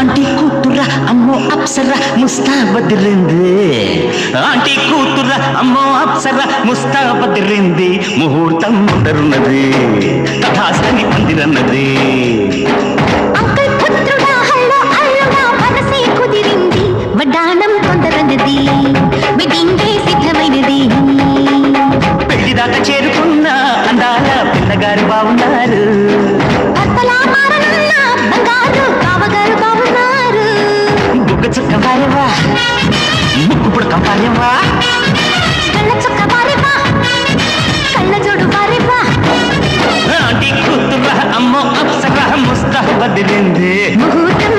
aunty కూతురా అమ్మో Apsara ముస్తాబదిరింది aunty కూతురా అమ్మో అప్సరా ముస్తాబదిరింది ముహూర్తం ముందరున్నది తథాస్తని పందిరన్నది అంకుల్ పుత్రుడా హల్లో అల్లుడా మనసే కుదిరింది వడ్డాణం తొందరన్నది వెడ్డింగ్ సిద్ధమైనది పెళ్లిదాకా చేరుకున్న అందాల పిల్లగారు బాగున్నారు భర్తలా మారనున్న బంగారు బావగారు బాగున్నారు బుగ్గ చుక్క వారేవా ముక్కు పుడక వారేవా కళ్ళ చుక్క వారేవా కళ్ళ జోడు వారేవా ఆంటీ కూతురా అమ్మో అప్సరా ముస్తాబదిరింది ముహూర్తం